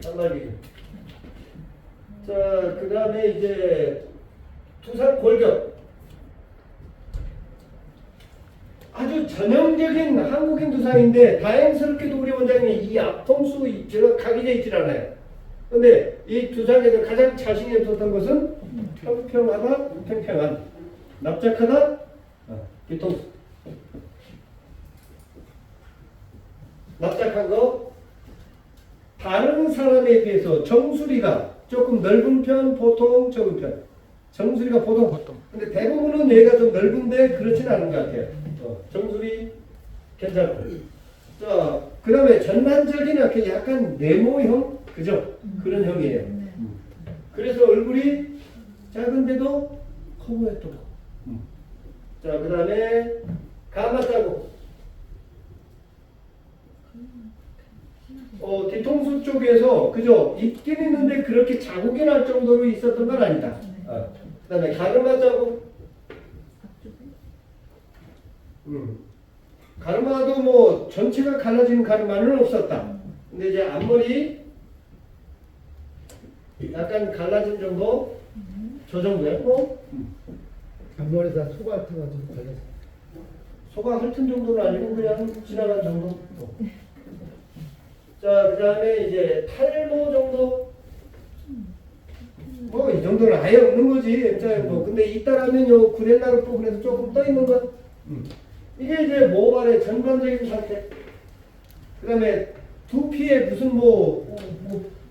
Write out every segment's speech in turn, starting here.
한마디. 자, 그 다음에 이제 두산 골격. 아주 전형적인 한국인 두상인데 다행스럽게도 우리 원장님이 이 앞통수 제가 각이돼 있질 않아요. 근데 이 두상에서 가장 자신이 없었던 것은 평평하다, 팽팽한, 납작하다, 뒤통수. 납작한 거. 다른 사람에 비해서 정수리가 조금 넓은 편, 보통 적은 편. 정수리가 보통. 근데 대부분은 얘가 좀 넓은데 그렇진 않은 것 같아요. 정수리 괜찮고. 자, 그 다음에 전반적인 약간 네모형, 그죠? 그런 형이에요. 그래서 얼굴이 작은데도 커 보였던 거. 자, 그 다음에 가마 자국. 뒤통수 쪽에서 그죠? 있긴 있는데 그렇게 자국이 날 정도로 있었던 건 아니다. 그 다음에 가르마 자국. 가르마도 뭐 전체가 갈라지는 가르마는 없었다. 근데 이제 앞머리 약간 갈라진 정도, 저 정도였고. 앞머리 다 소가 흩어가지고 걸렸어. 소가 훑은 정도는 아니고 그냥 지나간 정도. 자, 그 다음에 이제 탈모 정도. 뭐 이 정도는 아예 없는 거지. 뭐 근데 있다라면 요 구렛나루 부분에서 조금 떠 있는 것. 이게 이제 모발의 전반적인 상태. 그 다음에 두피에 무슨 뭐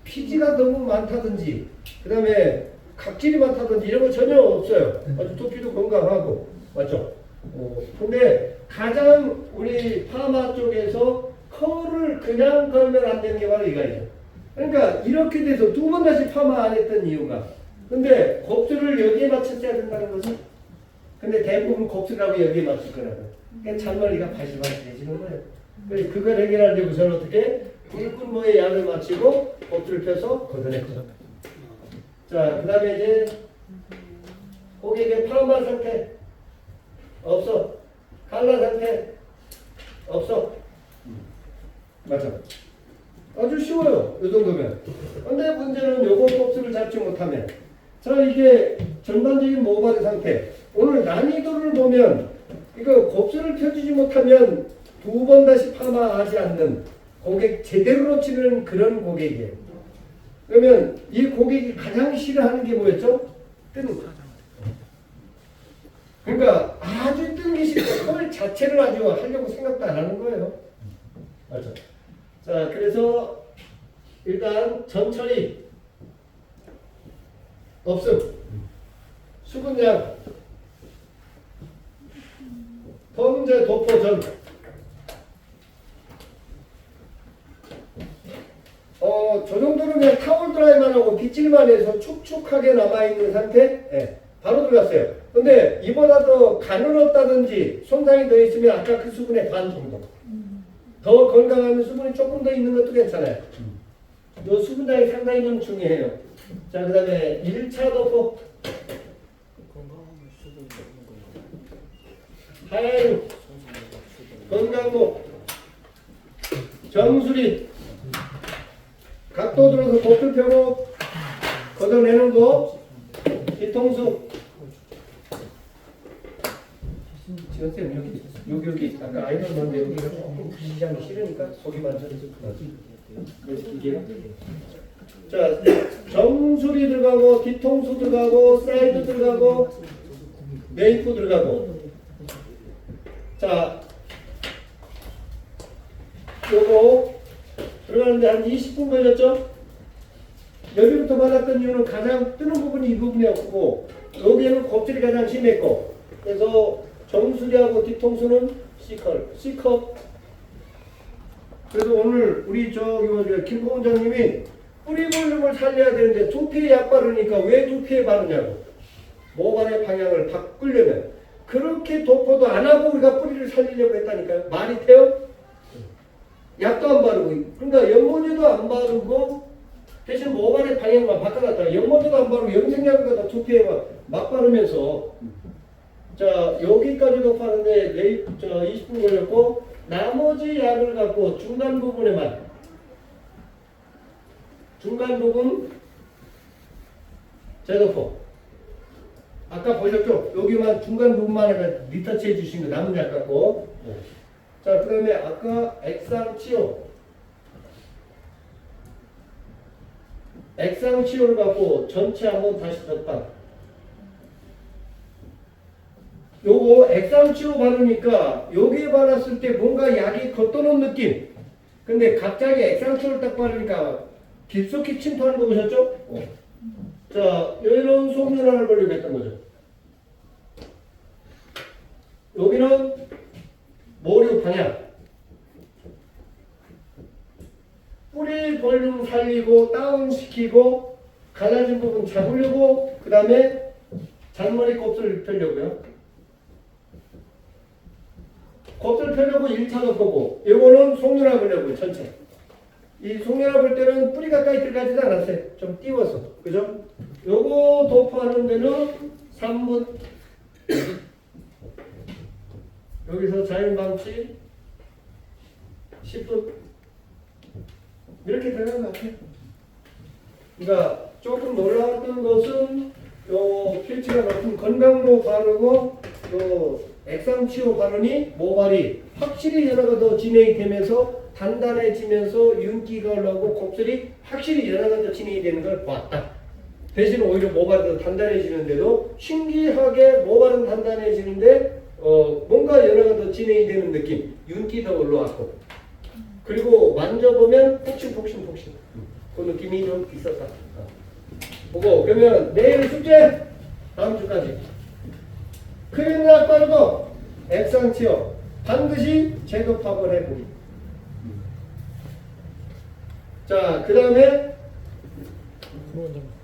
피지가 너무 많다든지, 그 다음에 각질이 많다든지 이런 거 전혀 없어요. 아주 두피도 건강하고, 맞죠? 근데 가장 우리 파마 쪽에서 컬을 그냥 걸면 안 되는 게 바로 이거예요. 그러니까 이렇게 돼서 두 번 다시 파마 안 했던 이유가, 근데 곱슬을 여기에 맞췄어야 된다는 거죠. 근데 대부분 곱슬하고 여기에 맞출 거라고요. 그러니까 잔머리가 바실바실해지는 거예요. 그래서 그걸 해결하려고 저는 어떻게 굵은모의 양을 맞추고 곱슬을 펴서 걷어냈죠. 자, 그 다음에 이제 고객의 파마 상태 없어. 칼라 상태 없어. 맞죠? 아주 쉬워요. 이 정도면. 근데 문제는 요거 곱슬을 잡지 못하면. 자, 이게 전반적인 모발의 상태. 오늘 난이도를 보면 이거 곱슬을 펴주지 못하면 두 번 다시 파마하지 않는 고객, 제대로 치는 그런 고객이에요. 그러면 이 고객이 가장 싫어하는 게 뭐였죠? 뜨는 거. 그러니까 아주 뜨는 게 싫고 컬 자체를 아주 하려고 생각도 안 하는 거예요. 맞죠? 자, 그래서 일단 전처리 없음. 수분장 범죄 도포 전. 저 정도는 그냥 타월 드라이만 하고 빗질만 해서 축축하게 남아있는 상태? 네, 바로 들어갔어요. 근데 이보다 더 가늘었다든지 손상이 더 있으면 아까 그 수분의 반 정도. 더 건강하면 수분이 조금 더 있는 것도 괜찮아요. 이 수분장이 상당히 좀 중요해요. 자, 그 다음에 1차 도포. 하얀 건강모. 정수리. 각도 들어서 곱슬 펴고 걷어내는 거. 뒤통수. 지금 여기 아까 아이돌 건데 여기가 조금 부시장이 싫으니까 속이 만져서 기계가. 자, 정수리 들어가고 뒤통수 들어가고 사이드 들어가고 메이프 들어가고. 자, 요거 들어가는데 한 20분 걸렸죠? 여기부터 받았던 이유는 가장 뜨는 부분이 이 부분이었고, 여기에는 곱슬이 가장 심했고, 그래서 정수리하고 뒤통수는 C컵. 그래서 오늘 우리 김포 원장님이 뿌리 볼륨을 살려야 되는데 두피에 약 바르니까 왜 두피에 바르냐고. 모발의 방향을 바꾸려면. 그렇게 도포도 안 하고 우리가 뿌리를 살리려고 했다니까요. 말이 돼요? 약도 안 바르고. 그러니까 연모제도 안 바르고 대신 모발의 방향만 바꿔놨다. 연모제도 안 바르고 염색약을 갖다 두피에 막 바르면서. 자, 여기까지도 파는데 20분 걸렸고, 나머지 약을 갖고 중간 부분 제거포. 아까 보셨죠? 여기만 중간 부분만 해가 리터치 해주신 거 남은 약 갖고. 자, 그 다음에 아까 액상치료를 갖고 전체 한번 다시 덧방. 요거 액상치료 바르니까 여기에 발랐을 때 뭔가 약이 겉도는 느낌. 근데 갑자기 액상치료를 딱 바르니까 깊숙이 침투하는 거 보셨죠? 자, 이런 속눈화를 보려고 했던 거죠. 여기는 모류 방향. 뿌리 볼륨 살리고 다운시키고 갈라진 부분 잡으려고 그 다음에 잔머리 곱슬 펴려고요. 곱슬 펴려고 1차도 보고 이거는 속눈화 보려고요. 전체. 이 속눈화 볼 때는 뿌리 가까이 들어가지도 않았어요. 좀 띄워서. 그죠? 요거 도포하는 데는 3분. 여기서 자연방치 10분. 이렇게 되는 것 같아요. 그러니까 조금 놀라웠던 것은 요 필치가 높은 건강로 바르고 요 액상치료 바르니 모발이 확실히 연화가 더 진행이 되면서 단단해지면서 윤기가 올라오고 곱슬이 확실히 연화가 더 진행이 되는 걸 봤다. 대신 오히려 모발이 더 단단해지는데도 신기하게 모발은 단단해지는데 뭔가 연화가 더 진행이 되는 느낌. 윤기 더 올라왔고 그리고 만져보면 폭신. 그 느낌이 좀 있었다. 보고 그러면 내일 숙제 다음 주까지 크림약 바르고 액상치료 반드시 제거팝을 해보기. 자, 그 다음에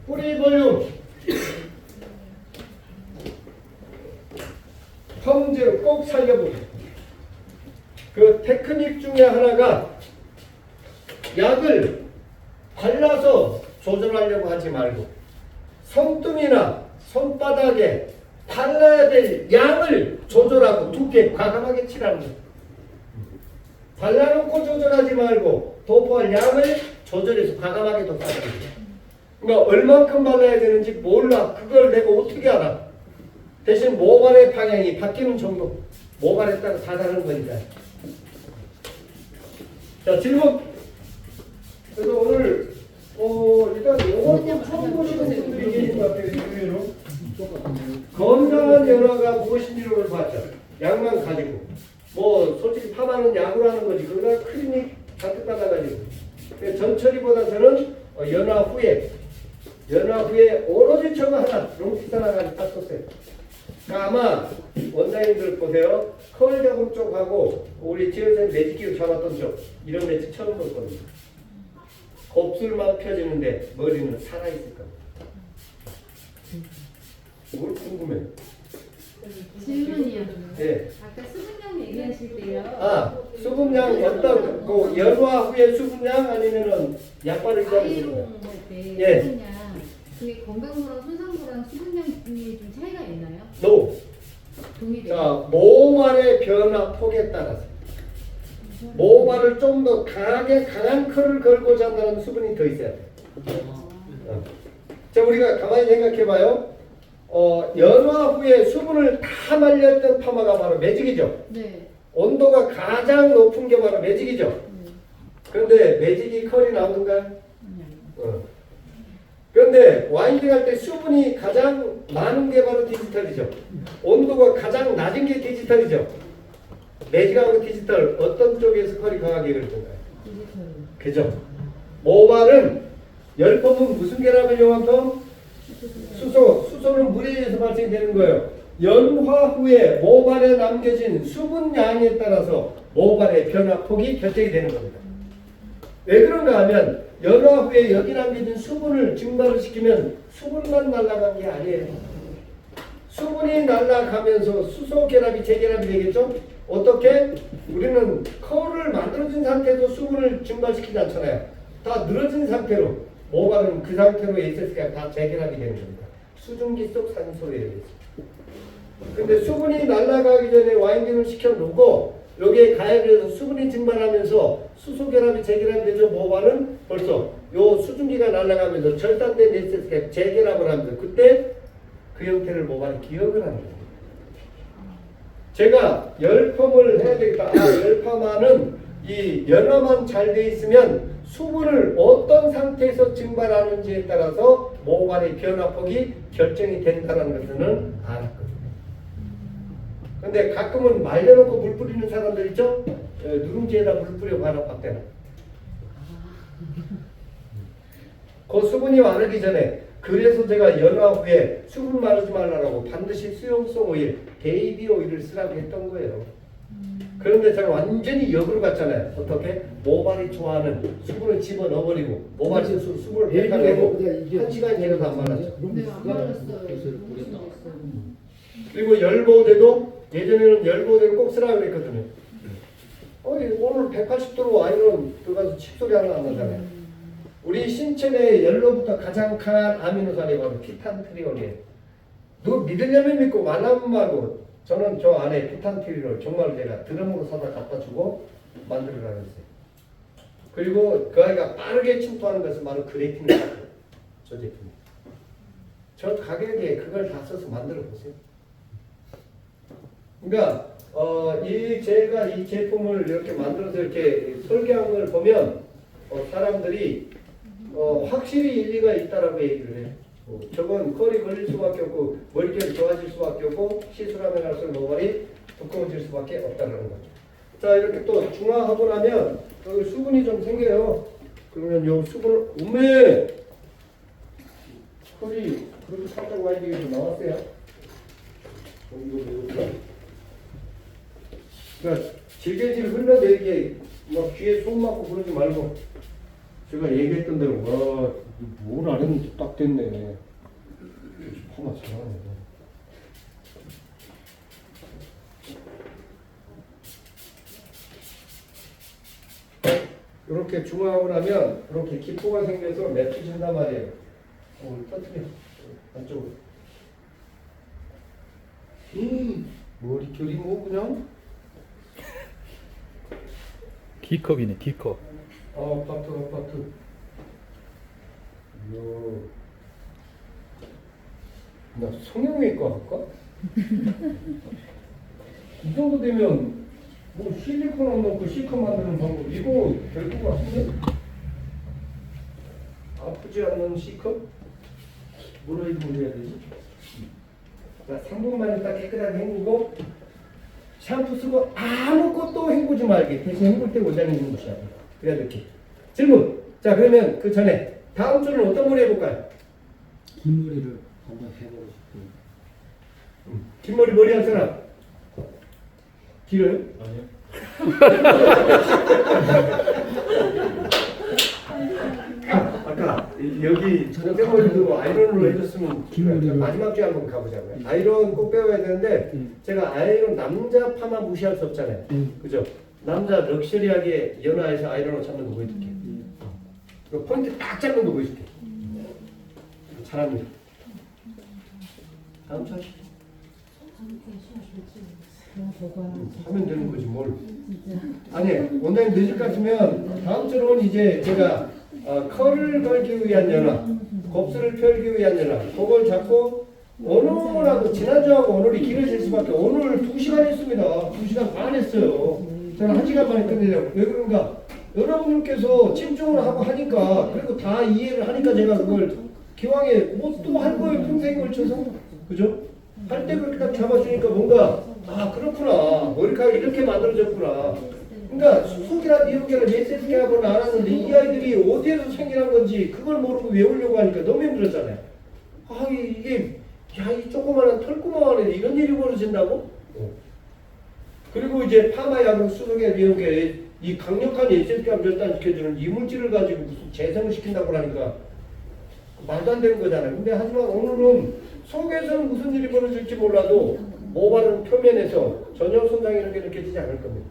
뿌리 볼륨 펌즈를 꼭 살려보기. 그 테크닉 중에 하나가 약을 발라서 조절하려고 하지 말고 손등이나 손바닥에 발라야 될 양을 조절하고 두께 과감하게 칠하는 거예요. 발라놓고 조절하지 말고 도포할 양을 조절해서 과감하게 도포하는 거예요. 그러니까 얼만큼 발라야 되는지 몰라. 그걸 내가 어떻게 알아? 대신 모발의 방향이 바뀌는 정도. 모발에 따라 다 다른 거니까. 자, 질문. 그래서 오늘 일단 요거 처음 보시는 분들이 계신 것 같아요. 의외로 건강한 연화가 무엇인지를 봤죠. 약만 가지고 뭐 솔직히 파마는 약으로 하는 거지. 그러다 크리닉 잔뜩 받아가지고 전처리보다 저는 연화 후에 오로지 저거 하나 롱피스 하나 가지고 딱 썼어요. 그러니까 아마 원장님들 보세요. 컬 잡은 쪽하고 우리 지은쌤 매직기로 잡았던 쪽 이런 매직 처음 볼 겁니다. 곱슬만 펴지는데 머리는 살아있을 겁니다. 뭘 궁금해요? 질문이요. 네. 아까 수분량 얘기하실 때요. 아, 수분량 어떤 그 연화 후에 수분량 아니면은 약 바를 때 아이롱 할때 예. 수분량 그게 건강도랑 손상도랑 수분량이 좀 차이가 있나요? 노. 동일해요. 자, 모발의 변화 폭에 따라서 모발을 좀 더 강한 컬을 걸고자 한다는 수분이 더 있어야 돼. 자, 우리가 가만히 생각해봐요. 연화 후에 수분을 다 말렸던 파마가 바로 매직이죠. 네. 온도가 가장 높은 게 바로 매직이죠. 그런데 매직이 컬이 나오는가요? 그런데 와인딩 할 때 수분이 가장 많은 게 바로 디지털이죠. 온도가 가장 낮은 게 디지털이죠. 매직하고 디지털 어떤 쪽에서 컬이 강하게 그릴 건가요? 그죠? 모발은 열펌은 무슨 결합을 이용한 펌? 수소는 물에 의해서 발생되는 거예요. 연화 후에 모발에 남겨진 수분량에 따라서 모발의 변화폭이 결정이 되는 겁니다. 왜 그런가 하면 연화 후에 여기 남겨진 수분을 증발을 시키면 수분만 날아간 게 아니에요. 수분이 날아가면서 수소 결합이 재결합이 되겠죠? 어떻게? 우리는 컬을 만들어진 상태에서 수분을 증발시키지 않잖아요. 다 늘어진 상태로 모발은 그 상태로 있었으니까 다 재결합이 되는 겁니다. 수증기 속 산소에 의해서. 근데 수분이 날아가기 전에 와인딩을 시켜놓고 여기에 가열해서 수분이 증발하면서 수소결합이 재결합이 되죠. 모발은 벌써 요 수증기가 날아가면서 절단된 SS가 재결합을 하면서 그때 그 형태를 모발이 기억을 하는 거예요. 제가 열펌을 해야 되겠다. 열펌하는 이 연화만 잘 돼 있으면 수분을 어떤 상태에서 증발하는지에 따라서 모발의 변화폭이 결정이 된다는 것은 알았거든요. 근데 가끔은 말려놓고 물 뿌리는 사람들 있죠? 누룽지에다 물 뿌려 바로 박대는. 그 수분이 마르기 전에 그래서 제가 연화 후에 수분 마르지 말라고 반드시 수용성 오일, 베이비 오일을 쓰라고 했던 거예요. 그런데 제가 완전히 역으로 갔잖아요. 어떻게? 모발이 좋아하는 수분을 집어넣어버리고 모발이 수분을 뱉어내고 1시간 지나도 안 말랐죠. 네, 안 말랐어요. 그리고 열보대도 예전에는 열보대를 꼭 쓰라고 그랬거든요. 오늘 180도로 아이론 들어가서 칩소리 하나 안 나잖아요. 우리 신체 내 열로부터 가장 강한 아미노산이 바로 피탄트리올이에요. 누구 믿으려면 믿고 말라면 말고 저는 저 안에 피탄트리올 정말 제가 드럼으로 사다 갖다 주고 만들어라고 했어요. 그리고 그 아이가 빠르게 침투하는 것은 바로 그레이틴이에요. 저 제품. 저 가격에 그걸 다 써서 만들어 보세요. 그러니까 제가 이 제품을 이렇게 만들어서 이렇게 설계한 걸 보면 사람들이 확실히 일리가 있다라고 얘기를 해요. 저건 컬이 걸릴 수밖에 없고 머릿결이 좋아질 수밖에 없고 시술하면 할수록 모발이 두꺼워질 수밖에 없다는 거죠. 자, 이렇게 또 중화하고 나면 여기 수분이 좀 생겨요. 그러면 요 수분을 컬이 그렇게 살짝 와이드게 좀 나왔어요. 그러니까 질겨질 흘러내리게 막 귀에 손 맞고 그러지 말고 제가 얘기했던 대로 뭘 안 했는지 딱 됐네. 파마 잘하네. 이렇게 중화하고 나면 이렇게 기포가 생겨서 맺혀진단 말이에요. 터뜨려. 안쪽으로. 머리결이 뭐 그냥 D컵이네, D컵. 아파트. 나 성형외과 할까? 이 정도 되면 뭐 실리콘 넣고 C컵 만드는 방법 이거 될 것 같은데? 아프지 않는 C컵? 뭐라 해야 되지? 자, 3분만에 딱 깨끗하게 헹구고 샴푸 쓰고 아무것도 헹구지 말게. 대신 헹굴 때 원장님 헹구셔야 돼요. 그래야 이렇게. 질문. 자, 그러면 그 전에 다음 주는 어떤 머리 해볼까요? 긴 머리를 한번 해보고 싶어요. 긴 머리 할 사람? 길어요? 아니요. 아까 여기 꽃배머리도 아이론으로 해줬으면 긴 머리로. 마지막 주에 한번 가보자고요. 아이론 꼭 배워야 되는데 제가 아이론 남자 파마 무시할 수 없잖아요. 그죠? 남자 럭셔리하게 연화해서 아이론으로 잡는 거 보여줄게. 그 포인트 딱 잡는 거 보여줄게. 잘합니다. 다음 주 하시죠. 하면 되는 거지 뭘. 아니 원장님 늦을 것 같으면 다음 주로는 이제 제가 컬을 걸기 위한 연화, 곱슬을 펴기 위한 연화 그걸 잡고 오늘하고 지난주하고 오늘이 길어질 수밖에. 오늘 2시간 했습니다. 2시간 반 했어요. 저는 1시간 만에 끝내려고. 왜 그런가? 여러분들께서 집중을 하고 하니까 그리고 다 이해를 하니까 제가 그걸 기왕에 뭐 또 할 거예요. 평생 걸쳐서. 그죠? 할 때 그렇게 딱 잡아주니까 뭔가 그렇구나. 머리카락이 이렇게 만들어졌구나. 그러니까 속이나 미역이나 SSK하고는 알았는데 이 아이들이 어디에서 생겨난 건지 그걸 모르고 외우려고 하니까 너무 힘들었잖아요. 이게 이 조그마한 털구멍 안에 이런 일이 벌어진다고? 그리고 이제 파마약은 수속에 미역에 이 강력한 SSK를 절단시켜주는 이물질을 가지고 무슨 재생을 시킨다고 하니까 말도 안 되는 거잖아요. 근데 하지만 오늘은 속에서는 무슨 일이 벌어질지 몰라도 모발은 표면에서 전혀 손상이 이렇게 느껴지지 않을 겁니다.